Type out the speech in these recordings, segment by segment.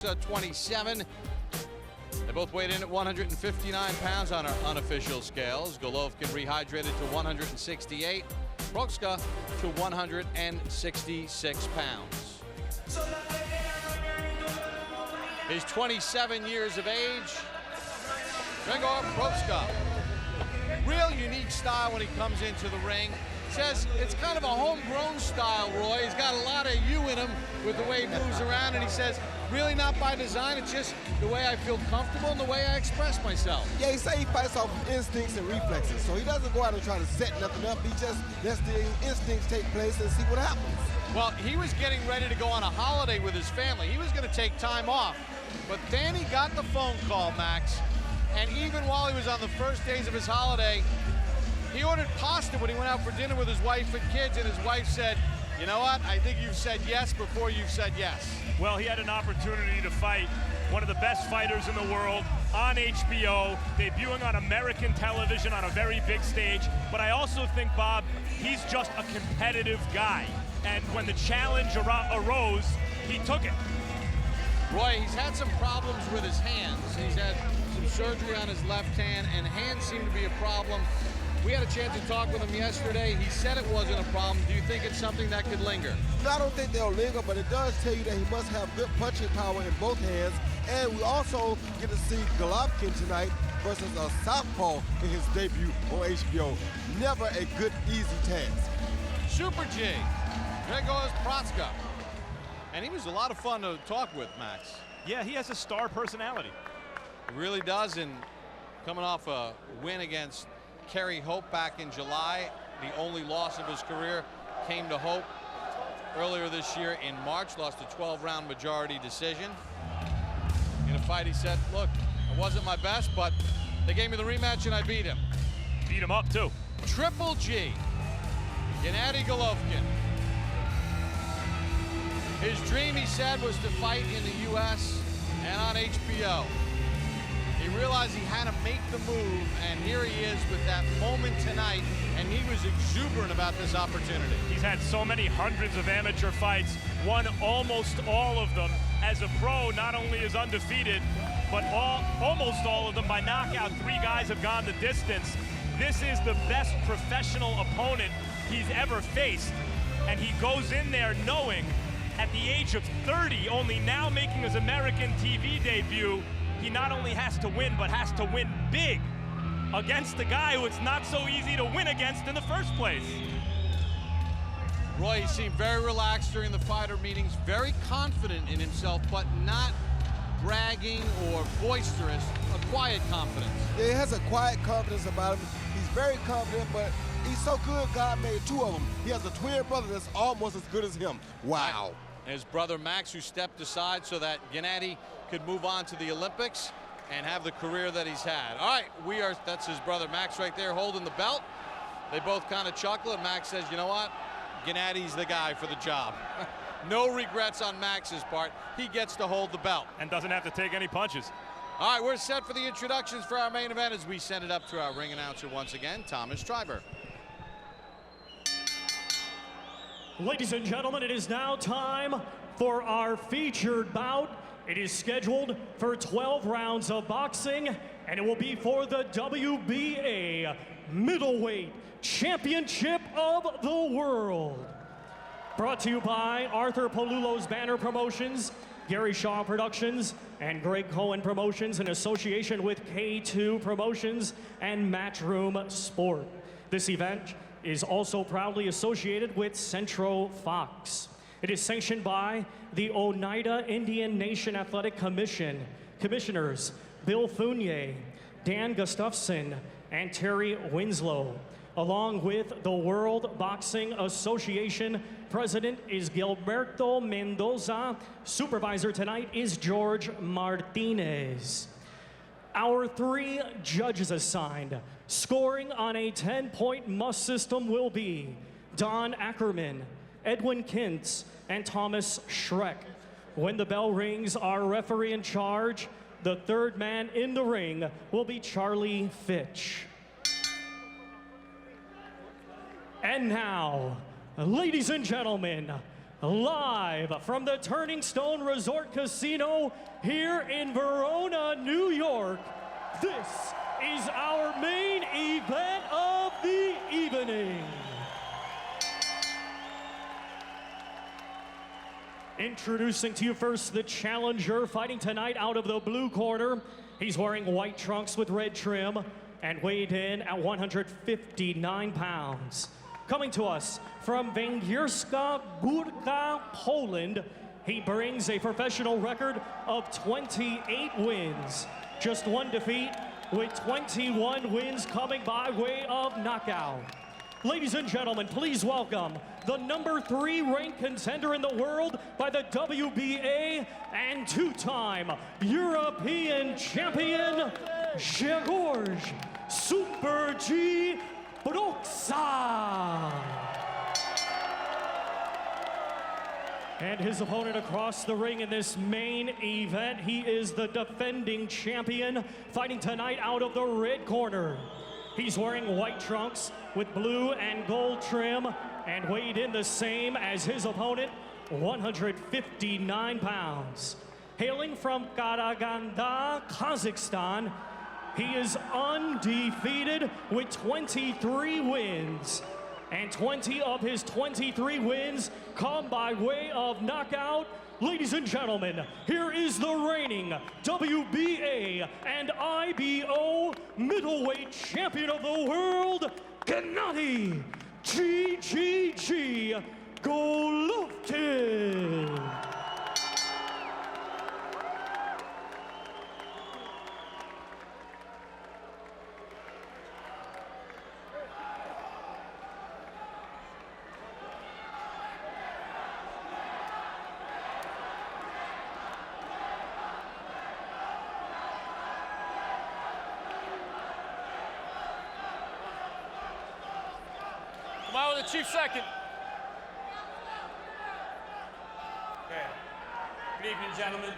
27. They both weighed in at 159 pounds on our unofficial scales. Golovkin rehydrated to 168. Proksa to 166 pounds. He's 27 years of age. Grzegorz Proksa. Real unique style when he comes into the ring. Says it's kind of a homegrown style, Roy. He's got a lot of you in him with the way he moves around, and he says, really not by design, it's just the way I feel comfortable and the way I express myself. Yeah, he said he fights off instincts and reflexes, so he doesn't go out and try to set nothing up. He just lets the instincts take place and see what happens. Well, he was getting ready to go on a holiday with his family. He was going to take time off, but then he got the phone call, Max, and even while he was on the first days of his holiday, he ordered pasta when he went out for dinner with his wife and kids, and his wife said, you know what, I think you've said yes before you've said yes. Well, he had an opportunity to fight one of the best fighters in the world on HBO, debuting on American television on a very big stage. But I also think, Bob, he's just a competitive guy. And when the challenge arose, he took it. Roy, he's had some problems with his hands. He's had some surgery on his left hand, and hands seem to be a problem. We had a chance to talk with him yesterday. He said it wasn't a problem. Do you think it's something that could linger? No, I don't think they'll linger, but it does tell you that he must have good punching power in both hands. And we also get to see Golovkin tonight versus a southpaw in his debut on HBO. Never a good, easy task. Super G, Grzegorz Proksa. And he was a lot of fun to talk with, Max. Yeah, he has a star personality. He really does, and coming off a win against Kerry Hope back in July. The only loss of his career came to Hope earlier this year in March, lost a 12-round majority decision. In a fight, he said, look, it wasn't my best, but they gave me the rematch and I beat him. Beat him up, too. Triple G, Gennady Golovkin. His dream, he said, was to fight in the US and on HBO. He realized he had to make the move, and here he is with that moment tonight, and he was exuberant about this opportunity. He's had so many hundreds of amateur fights, won almost all of them. As a pro, not only is undefeated, but almost all of them by knockout. 3 guys have gone the distance. This is the best professional opponent he's ever faced, and he goes in there knowing at the age of 30, only now making his American TV debut, he not only has to win, but has to win big against the guy who it's not so easy to win against in the first place. Roy, he seemed very relaxed during the fighter meetings, very confident in himself, but not bragging or boisterous, a quiet confidence. Yeah, he has a quiet confidence about him. He's very confident, but he's so good, God made 2 of them. He has a twin brother that's almost as good as him. Wow. His brother Max, who stepped aside so that Gennady could move on to the Olympics and have the career that he's had. All right, that's his brother Max right there holding the belt. They both kind of chuckle, and Max says, you know what? Gennady's the guy for the job. No regrets on Max's part. He gets to hold the belt. And doesn't have to take any punches. All right, we're set for the introductions for our main event as we send it up to our ring announcer once again, Thomas Treiber. Ladies and gentlemen, it is now time for our featured bout. It is scheduled for 12 rounds of boxing, and it will be for the WBA Middleweight Championship of the World. Brought to you by Arthur Palulo's Banner Promotions, Gary Shaw Productions, and Greg Cohen Promotions in association with K2 Promotions and Matchroom Sport. This event is also proudly associated with Centro Fox. It is sanctioned by the Oneida Indian Nation Athletic Commission, Commissioners Bill Fournier, Dan Gustafson, and Terry Winslow. Along with the World Boxing Association, President is Gilberto Mendoza. Supervisor tonight is George Martinez. Our 3 judges assigned, scoring on a 10-point must system, will be Don Ackerman, Edwin Kintz, and Thomas Schreck. When the bell rings, our referee in charge, the 3rd man in the ring, will be Charlie Fitch. And now, ladies and gentlemen, live from the Turning Stone Resort Casino here in Verona, New York. This is our main event of the evening. Introducing to you first the challenger fighting tonight out of the blue corner. He's wearing white trunks with red trim and weighed in at 159 pounds. Coming to us from Węgierska Górka, Poland, he brings a professional record of 28 wins, just one defeat, with 21 wins coming by way of knockout. Ladies and gentlemen, please welcome the #3 ranked contender in the world by the WBA and two-time European champion, Grzegorz Super G Proksa. And his opponent across the ring in this main event, he is the defending champion, fighting tonight out of the red corner. He's wearing white trunks with blue and gold trim and weighed in the same as his opponent, 159 pounds. Hailing from Karaganda, Kazakhstan, he is undefeated with 23 wins. And 20 of his 23 wins come by way of knockout. Ladies and gentlemen, here is the reigning WBA and IBO middleweight champion of the world, Gennady GGG Golovkin. Come out with the chief second. Okay. Good evening, gentlemen.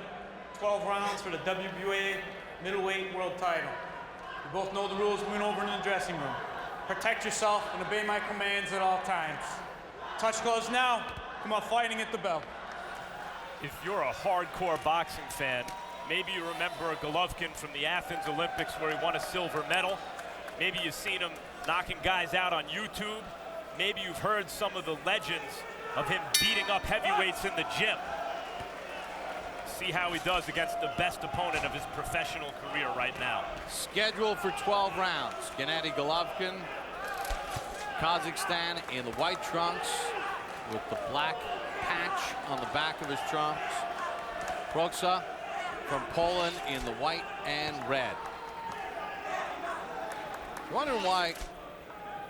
12 rounds for the WBA middleweight world title. You both know the rules. We went over in the dressing room. Protect yourself and obey my commands at all times. Touch gloves now. Come on, fighting at the bell. If you're a hardcore boxing fan, maybe you remember Golovkin from the Athens Olympics where he won a silver medal. Maybe you've seen him knocking guys out on YouTube. Maybe you've heard some of the legends of him beating up heavyweights in the gym. See how he does against the best opponent of his professional career right now. Scheduled for 12 rounds. Gennady Golovkin, Kazakhstan, in the white trunks with the black patch on the back of his trunks. Proksa from Poland in the white and red. Wondering why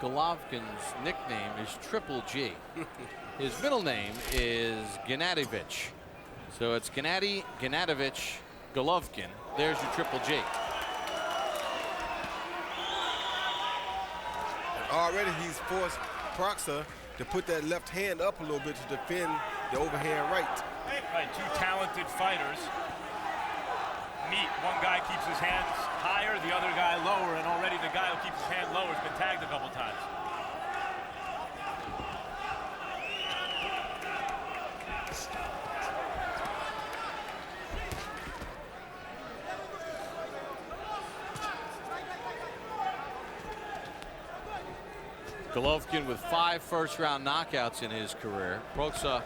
Golovkin's nickname is Triple G. His middle name is Gennadovich. So it's Gennady Gennadovich Golovkin. There's your Triple G. And already he's forced Proksa to put that left hand up a little bit to defend the overhand right. Right, two talented fighters meet. One guy keeps his hands higher, the other guy lower, and already the guy who keeps his hand lower has been tagged a couple times. Golovkin with 5 first-round knockouts in his career. Proksa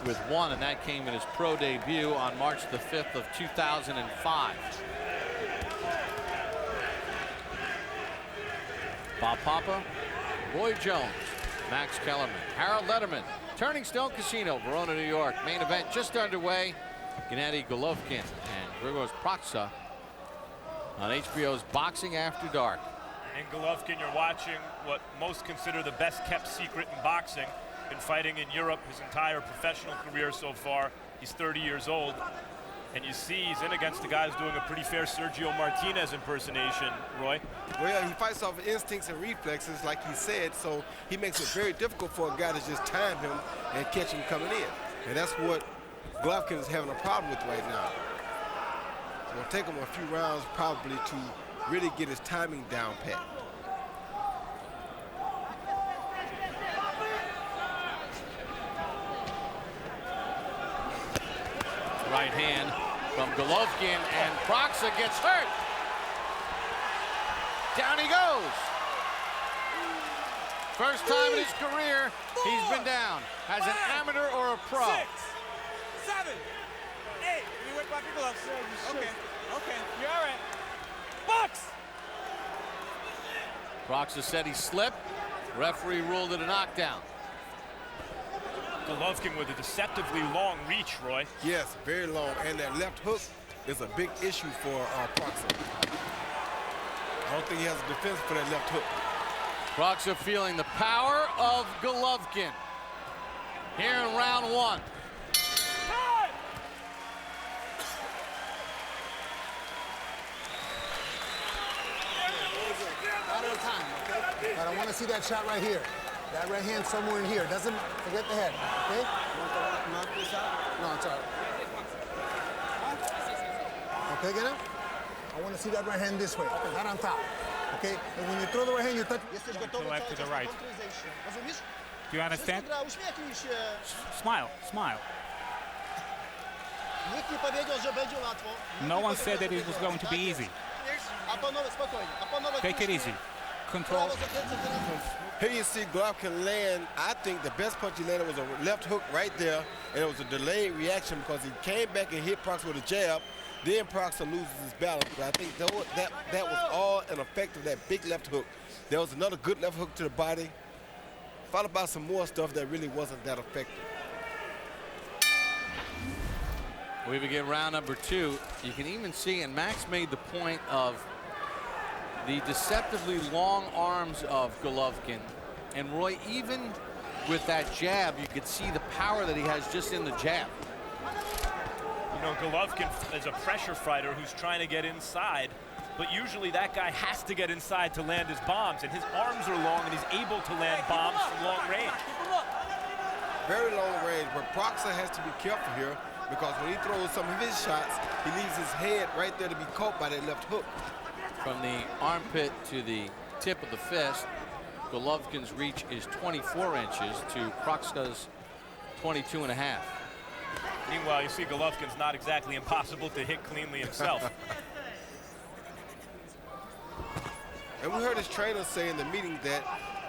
with 1, and that came in his pro debut on March the 5th of 2005. Bob Papa, Roy Jones, Max Kellerman, Harold Letterman, Turning Stone Casino, Verona, New York. Main event just underway. Gennady Golovkin and Grzegorz Proksa on HBO's Boxing After Dark. And Golovkin, you're watching what most consider the best kept secret in boxing. Been fighting in Europe his entire professional career so far. He's 30 years old. And you see he's in against a guy who's doing a pretty fair Sergio Martinez impersonation, Roy. Well, he fights off of instincts and reflexes, like he said, so he makes it very difficult for a guy to just time him and catch him coming in. And that's what Golovkin is having a problem with right now. It's going to take him a few rounds probably to really get his timing down pat. right hand from Golovkin, and Proksa gets hurt. Down he goes. First time in his career he's been down as an amateur or a pro. 6, 7, 8. You whip off your gloves. Okay, you're all right. Box! Proksa said he slipped. Referee ruled it a knockdown. Golovkin with a deceptively long reach, Roy. Yes, very long, and that left hook is a big issue for Proksa. I don't think he has a defense for that left hook. Proksa feeling the power of Golovkin here in round 1. Not on time, okay? But I want to see that shot right here. That right hand somewhere in here. Doesn't forget the head, okay? Knock this out? No, it's all right. Okay, get it? I want to see that right hand this way, not on top. Okay? And when you throw the right hand, you touch. To left to the right. Do you understand? Smile, smile. No one said that it was going to be easy. Take it easy. Control. Here you see Golovkin land. I think the best punch he landed was a left hook right there, and it was a delayed reaction because he came back and hit Proksa with a jab. Then Proksa loses his balance. But I think that was all an effect of that big left hook. There was another good left hook to the body, followed by some more stuff that really wasn't that effective. We begin round number 2. You can even see, and Max made the point of the deceptively long arms of Golovkin. And Roy, even with that jab, you could see the power that he has just in the jab. You know, Golovkin is a pressure fighter who's trying to get inside, but usually that guy has to get inside to land his bombs, and his arms are long, and he's able to land bombs from long range. Very long range, but Proksa has to be careful here because when he throws some of his shots, he leaves his head right there to be caught by that left hook. From the armpit to the tip of the fist, Golovkin's reach is 24 inches to Proksa's 22.5. Meanwhile, you see Golovkin's not exactly impossible to hit cleanly himself. And we heard his trainer say in the meeting that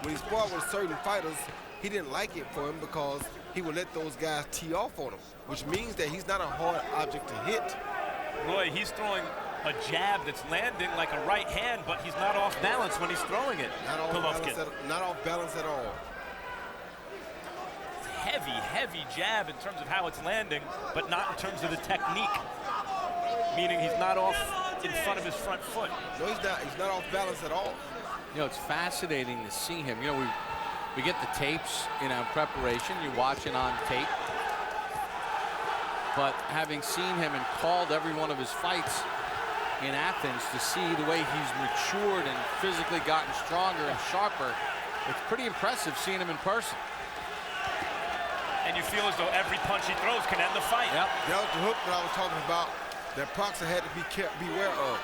when he sparred with certain fighters, he didn't like it for him because he would let those guys tee off on him, which means that he's not a hard object to hit. Roy, he's throwing a jab that's landing like a right hand, but he's not off balance when he's throwing it. Not off balance at all. Heavy, heavy jab in terms of how it's landing, but not in terms of the technique, meaning he's not off in front of his front foot. No, he's not. He's not off balance at all. You know, it's fascinating to see him. You know, we get the tapes in our preparation. You watch it on tape. But having seen him and called every one of his fights in Athens to see the way he's matured and physically gotten stronger and sharper, it's pretty impressive seeing him in person. And you feel as though every punch he throws can end the fight. Yep. That was the hook that I was talking about that Proksa had to beware of.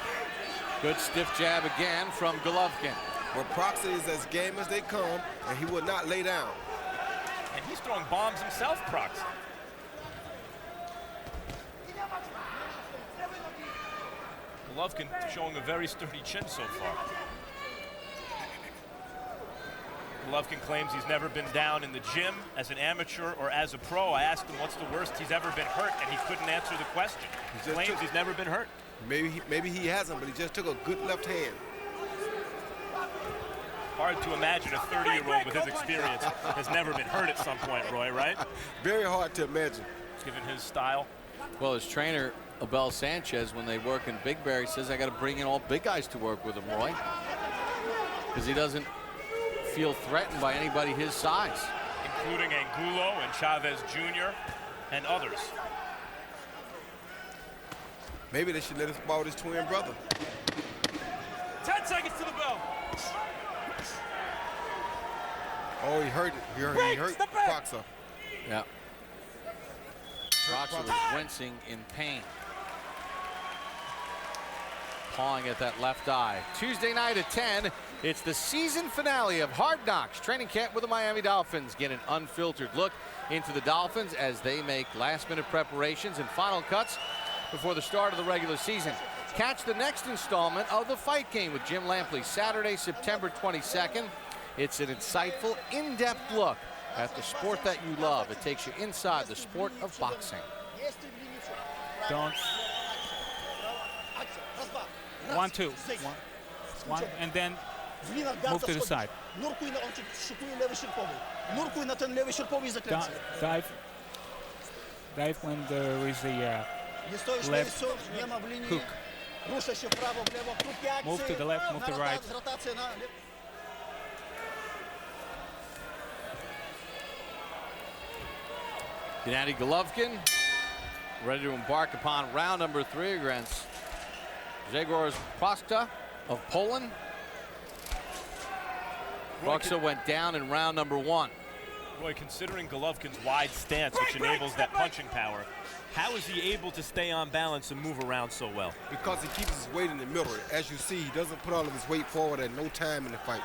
Good stiff jab again from Golovkin. But Proksa is as game as they come, and he will not lay down. And he's throwing bombs himself, Proksa. Golovkin showing a very sturdy chin so far. Golovkin claims he's never been down in the gym as an amateur or as a pro. I asked him what's the worst he's ever been hurt, and he couldn't answer the question. He claims he's never been hurt. Maybe he hasn't, but he just took a good left hand. Hard to imagine a 30-year-old with his experience has never been hurt at some point, Roy, right? Very hard to imagine. Given his style. Well, his trainer, Abel Sanchez, when they work in Big Bear, he says, I got to bring in all big guys to work with him, Roy. Because he doesn't feel threatened by anybody his size. Including Angulo and Chavez Jr. and others. Maybe they should let him spar with his twin brother. 10 seconds to the bell. Oh, he hurt it. He hurt Proksa. Yeah. Proksa was wincing in pain. Pawing at that left eye. Tuesday night at 10, it's the season finale of Hard Knocks training camp with the Miami Dolphins. Get an unfiltered look into the Dolphins as they make last-minute preparations and final cuts before the start of the regular season. Catch the next installment of The Fight Game with Jim Lampley, Saturday, September 22nd. It's an insightful, in-depth look at the sport that you love. It takes you inside the sport of boxing. Don't. 1, 2. 1, and then move to the side. Nurkuj na, on ci szykuje lewy sierpowy. Nurkuj na ten lewy sierpowy i zakręcaj. Dive when there is a Nie stoisz w left miejscu, nie ma w linii. hook. Ruszaj się w prawo, w lewo, krótkie akcje. Move to the left, move to the right. Rotacje na... Gennady Golovkin ready to embark upon round number 3 against Grzegorz Proksa of Poland. Proksa went down in round number 1. Roy, considering Golovkin's wide stance, which enables that punching power, how is he able to stay on balance and move around so well? Because he keeps his weight in the middle. As you see, he doesn't put all of his weight forward at no time in the fight.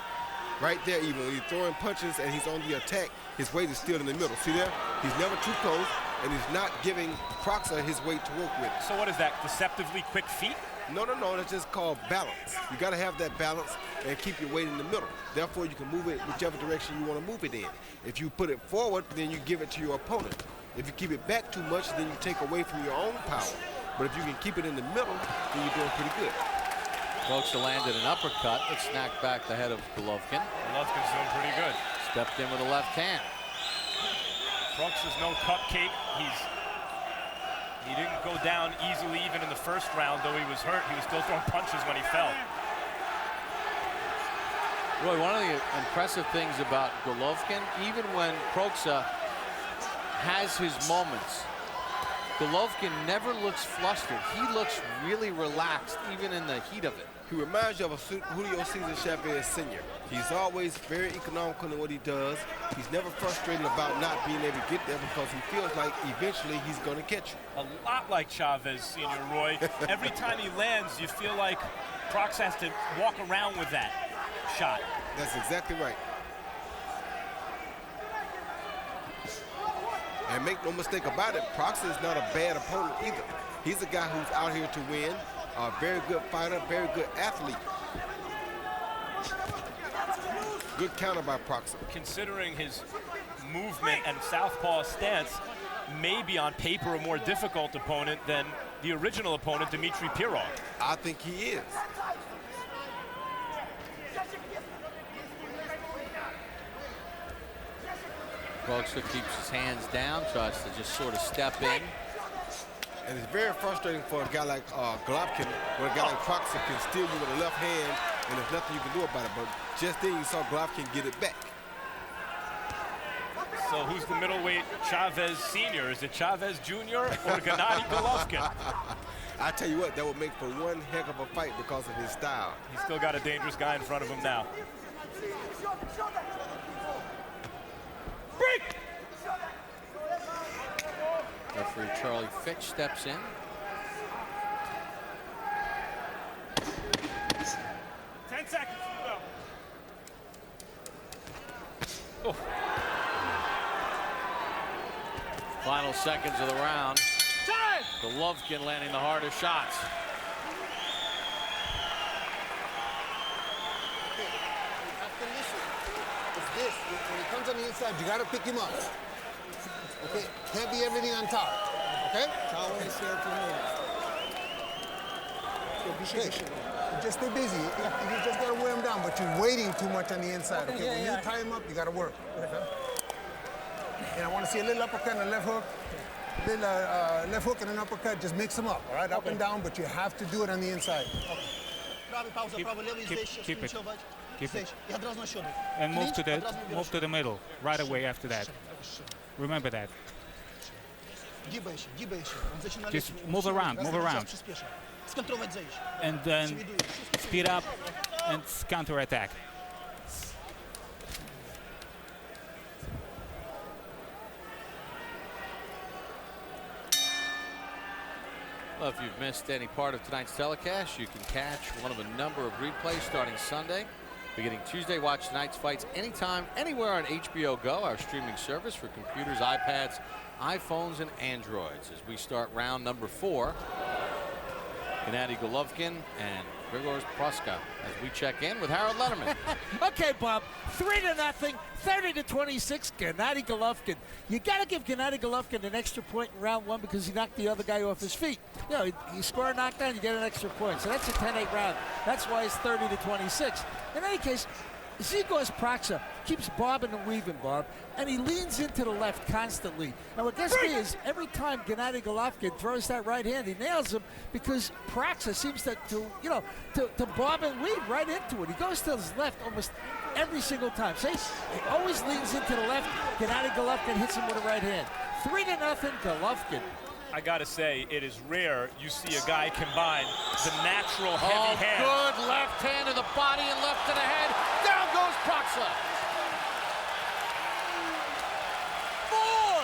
Right there, even when he's throwing punches and he's on the attack, his weight is still in the middle. See there? He's never too close, and he's not giving Proksa his weight to work with. So what is that, deceptively quick feet? No, that's just called balance. You got to have that balance and keep your weight in the middle. Therefore, you can move it whichever direction you want to move it in. If you put it forward, then you give it to your opponent. If you keep it back too much, then you take away from your own power. But if you can keep it in the middle, then you're doing pretty good. Proksa landed an uppercut that snapped back the head of Golovkin. Golovkin's doing pretty good. Stepped in with a left hand. Proksa's no cupcake. He didn't go down easily even in the first round, though he was hurt. He was still throwing punches when he fell. Roy, one of the impressive things about Golovkin, even when Proksa has his moments, Golovkin never looks flustered. He looks really relaxed, even in the heat of it. He reminds you of a Julio Cesar Chavez Sr. He's always very economical in what he does. He's never frustrated about not being able to get there because he feels like eventually he's going to catch you. A lot like Chavez, Senior Roy. Every time he lands, you feel like Proksa has to walk around with that shot. That's exactly right. And make no mistake about it, Proksa is not a bad opponent either. He's a guy who's out here to win, a very good fighter, very good athlete. Good counter by Proksa. Considering his movement and southpaw stance, maybe on paper a more difficult opponent than the original opponent, Dmitry Pirov. I think he is. Proksa keeps his hands down, tries to just sort of step in. And it's very frustrating for a guy like Golovkin, where a guy like Proksa can steal you with a left hand, and there's nothing you can do about it. But just then you saw Golovkin get it back. So who's the middleweight Chavez Sr.? Is it Chavez Jr. or Gennady Golovkin? I tell you what, that would make for one heck of a fight because of his style. He's still got a dangerous guy in front of him now. Break! Referee Charlie Fitch steps in. 10 seconds. Oh. Final seconds of the round. Golovkin landing the hardest shots. This, when he comes on the inside, you got to pick him up. Okay, can't be everything on top. Okay? Okay. Just stay busy. You just got to wear him down, but you're waiting too much on the inside. Okay, when you tie him up, you got to work. And I want to see a little uppercut and a left hook. Little left hook and an uppercut. Just mix them up, all right? Up and down, but you have to do it on the inside. Keep it. Keep it. And move to the middle right away after that. Remember that. Just move around. And then speed up and counter-attack. Well, if you've missed any part of tonight's telecast, you can catch one of a number of replays starting Sunday Beginning Tuesday, watch tonight's fights anytime, anywhere on HBO Go, our streaming service for computers, iPads, iPhones, and Androids. As we start round number 4, Gennady Golovkin and Grzegorz Proksa as we check in with Harold Letterman. Okay, Bob, 3-0, 30-26, Gennady Golovkin. You got to give Gennady Golovkin an extra point in round 1 because he knocked the other guy off his feet. You know, you score a knockdown, you get an extra point. So that's a 10-8 round. That's why it's 30-26. In any case, Grzegorz Proksa keeps bobbing and weaving, Bob, and he leans into the left constantly. And what gets me is every time Gennady Golovkin throws that right hand, he nails him because Proksa seems to bob and weave right into it. He goes to his left almost every single time. See, he always leans into the left. Gennady Golovkin hits him with a right hand. 3-0 Golovkin. I gotta say, it is rare you see a guy combine the natural heavy hand. Good left hand to the body and left to the head. Down goes Proksa. 4,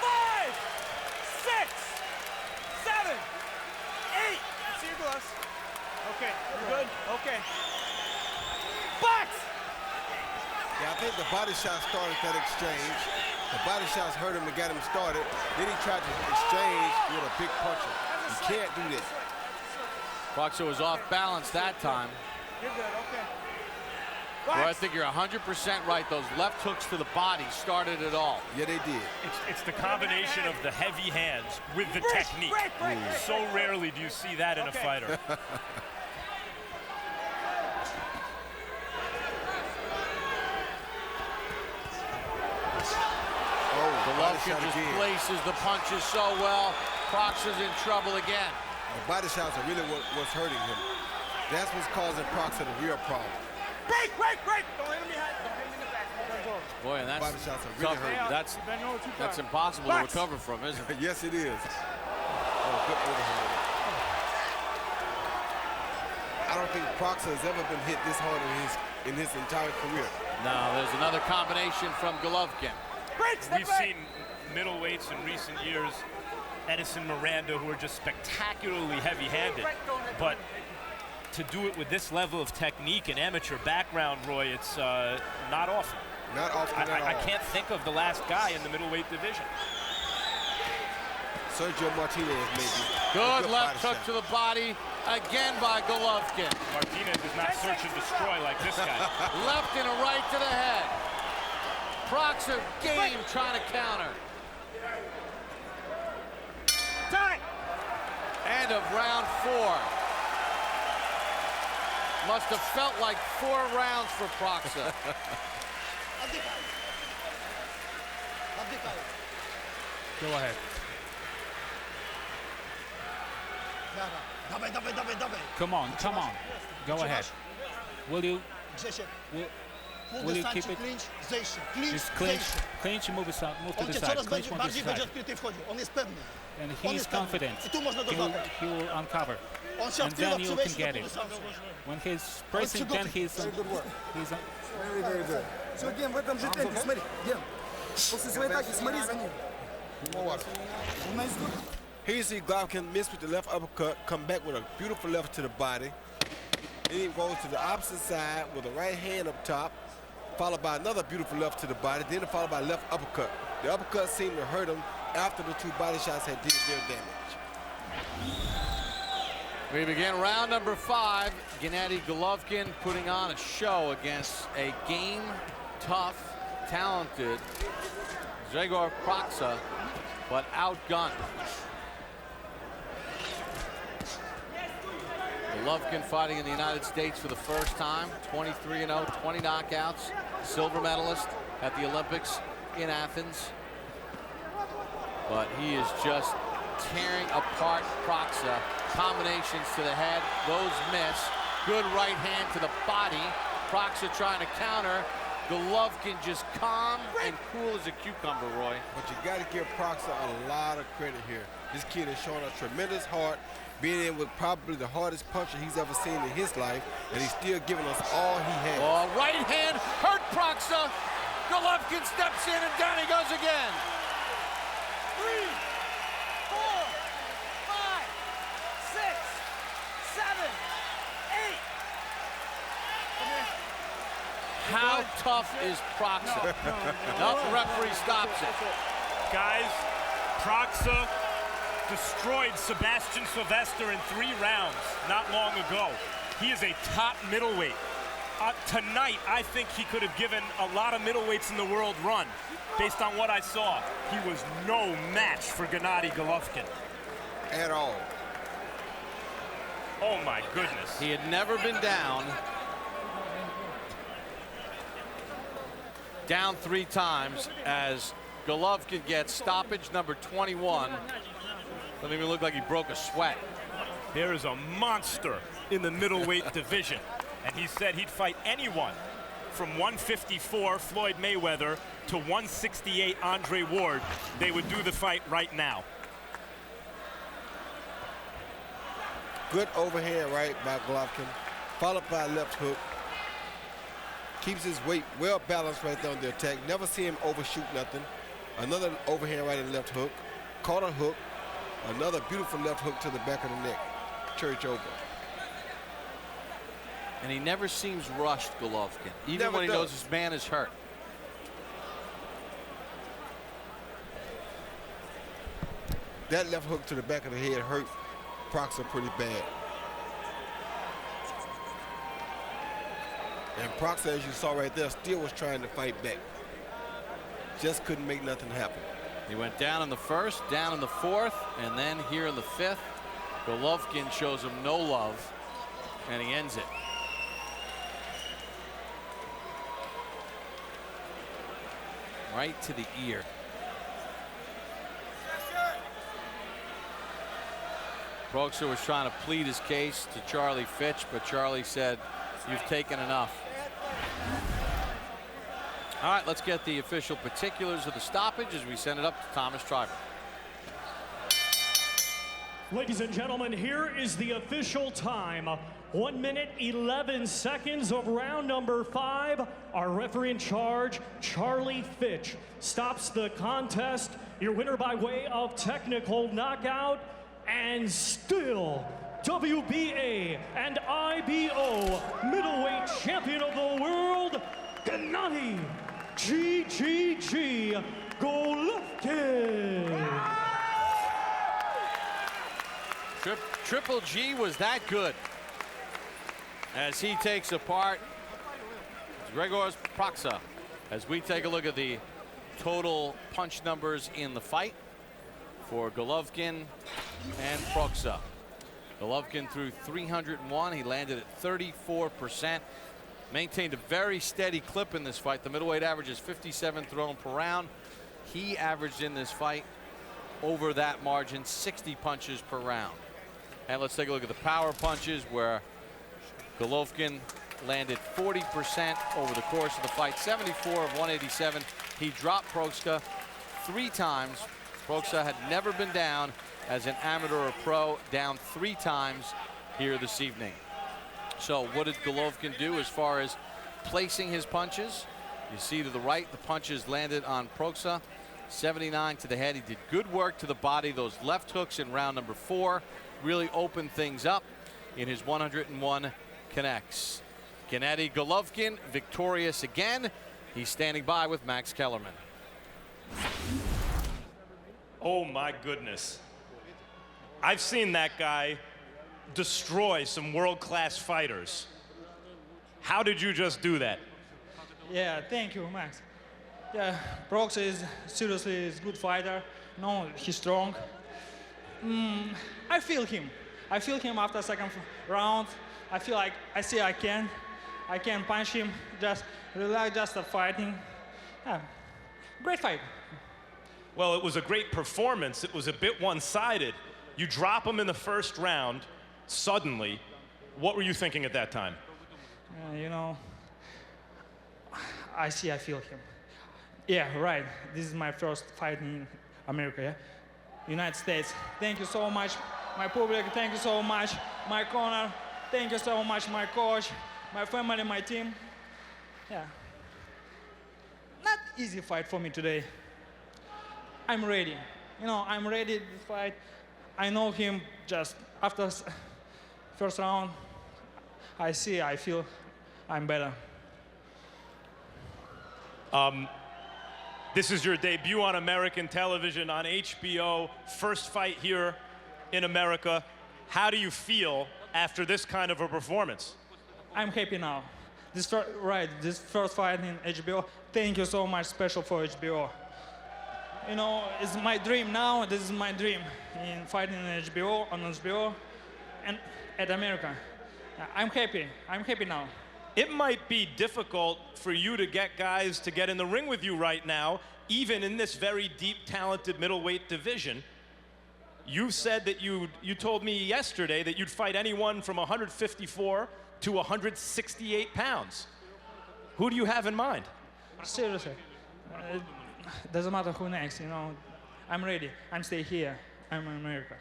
5, 6, 7, 8. See your gloves. Okay, you're good. Okay. Box! Yeah, I think the body shot started that exchange. The body shots hurt him and got him started. Then he tried to exchange with a big puncher. You can't do that. Proksa was off balance that time. You're good, okay. Well, I think you're 100% right. Those left hooks to the body started it all. Yeah, they did. It's the combination of the heavy hands with the technique. So rarely do you see that in a fighter. Golovkin just places the punches so well. Proksa's in trouble again. The body shots are really what's hurting him. That's what's causing Proksa the real problem. Break! Don't let me hide. Don't hit me in the back. Boy, and that's body shots are really hurting. That's impossible to recover from, isn't it? Yes, it is. Oh, good overhand. I don't think Proksa has ever been hit this hard in his entire career. Now, there's another combination from Golovkin. We've seen middleweights in recent years, Edison, Miranda, who are just spectacularly heavy-handed. But to do it with this level of technique and amateur background, Roy, it's not often. Not often at all. I can't think of the last guy in the middleweight division. Sergio Martinez, maybe. Good left hook to the body, again by Golovkin. Martinez does not search and destroy like this guy. Left and a right to the head. Proksa game trying to counter. Time! End of round 4. Must have felt like 4 rounds for Proksa. Go ahead. Come on. Go ahead. Will you keep it? Just clinch, move to the side. Clinch, move to the side. And he's confident. He will uncover. And then you can get it. When he's pressing, then he's Very, very good. Все, Ген, в этом же темпе, смотри, Ген. После своей атаки смотри за ним. Here you see Golovkin miss with the left uppercut, come back with a beautiful left to the body. Then he goes to the opposite side with a right hand up top, followed by another beautiful left to the body, then followed by left uppercut. The uppercut seemed to hurt him after the 2 body shots had did their damage. We begin round number 5. Gennady Golovkin putting on a show against a game, tough, talented Grzegorz Proksa, but outgunned. Golovkin fighting in the United States for the first time, 23-0, 20 knockouts, silver medalist at the Olympics in Athens. But he is just tearing apart Proksa. Combinations to the head, those miss. Good right hand to the body. Proksa trying to counter. Golovkin just calm and cool as a cucumber, Roy. But you got to give Proksa a lot of credit here. This kid has shown a tremendous heart, being in with probably the hardest puncher he's ever seen in his life, and he's still giving us all he has. Oh, right hand hurt Proksa. Golovkin steps in and down he goes again. 3, 4, 5, 6, 7, 8. Come here. How tough is Proksa? No, the referee stops it. Guys, Proksa destroyed Sebastian Sylvester in 3 rounds not long ago. He is a top middleweight. Tonight, I think he could have given a lot of middleweights in the world run. Based on what I saw, he was no match for Gennady Golovkin. At all. Oh my goodness. He had never been down 3 times as Golovkin gets stoppage number 21. Doesn't even look like he broke a sweat. There is a monster in the middleweight division. And he said he'd fight anyone from 154, Floyd Mayweather, to 168, Andre Ward. They would do the fight right now. Good overhand right by Golovkin, followed by a left hook. Keeps his weight well balanced right there on the attack. Never see him overshoot nothing. Another overhand right and left hook. Caught a hook. Another beautiful left hook to the back of the neck. Church over. And he never seems rushed, Golovkin, even Never when he does. knows his man is hurt. That left hook to the back of the head hurt Proksa pretty bad. And Proksa, as you saw right there, still was trying to fight back. Just couldn't make nothing happen. He went down in the first, down in the fourth, and then here in the fifth, Golovkin shows him no love, and he ends it. Right to the ear. Proksa was trying to plead his case to Charlie Fitch, but Charlie said, "You've taken enough." All right, let's get the official particulars of the stoppage as we send it up to Thomas Triber. Ladies and gentlemen, here is the official time. 1 minute, 11 seconds of round number 5. Our referee in charge, Charlie Fitch, stops the contest. Your winner by way of technical knockout, and still WBA and IBO middleweight champion of the world, Gennady GGG Golovkin. Triple G was that good as he takes apart Grzegorz Proksa. As we take a look at the total punch numbers in the fight for Golovkin and Proksa. Golovkin threw 301. He landed at 34%. Maintained a very steady clip in this fight. The middleweight average is 57 thrown per round. He averaged in this fight over that margin 60 punches per round. And let's take a look at the power punches, where Golovkin landed 40% over the course of the fight, 74 of 187. He dropped Proksa 3 times. Proksa had never been down as an amateur or pro, down 3 times here this evening. So what did Golovkin do as far as placing his punches? You see to the right, the punches landed on Proksa, 79 to the head. He did good work to the body. Those left hooks in round number 4 really opened things up in his 101 connects. Gennady Golovkin victorious again. He's standing by with Max Kellerman. Oh my goodness. I've seen that guy destroy some world-class fighters. How did you just do that? Yeah, thank you, Max. Yeah, Proksa is seriously a good fighter. No, he's strong. I feel him. I feel him after second round. I feel like I can punch him. Just relax, just fighting. Yeah, great fight. Well, it was a great performance. It was a bit one-sided. You drop him in the first round suddenly. What were you thinking at that time? You know, I feel him. Yeah, right. This is my first fight in America, yeah? United States. Thank you so much, my public. Thank you so much, my corner. Thank you so much, my coach, my family, my team. Yeah. Not easy fight for me today. I'm ready. You know, I'm ready to fight. I know him just after first round. I feel I'm better. This is your debut on American television on HBO, first fight here in America. How do you feel after this kind of a performance? I'm happy now. This first fight in HBO, thank you so much, special for HBO. You know, it's my dream now, this is my dream, in fighting in HBO, on HBO, and at America. I'm happy now. It might be difficult for you to get guys to get in the ring with you right now, even in this very deep, talented middleweight division. You said that you told me yesterday that you'd fight anyone from 154 to 168 pounds. Who do you have in mind? Seriously, doesn't matter who next, you know. I'm ready, I'm stay here, I'm in America.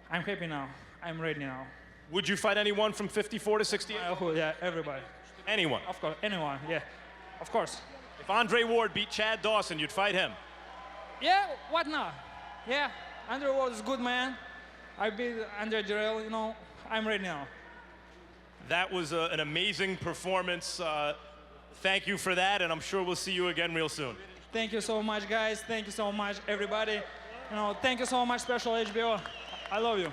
I'm happy now, I'm ready now. Would you fight anyone from 54 to 68? Yeah, everybody. Anyone? Of course, anyone, yeah, of course. If Andre Ward beat Chad Dawson, you'd fight him? Yeah, what not? Yeah, Andre Ward is a good man. I beat Andre Jarrell, you know, I'm ready now. That was an amazing performance. Thank you for that, and I'm sure we'll see you again real soon. Thank you so much, guys. Thank you so much, everybody. You know, thank you so much, special HBO. I love you.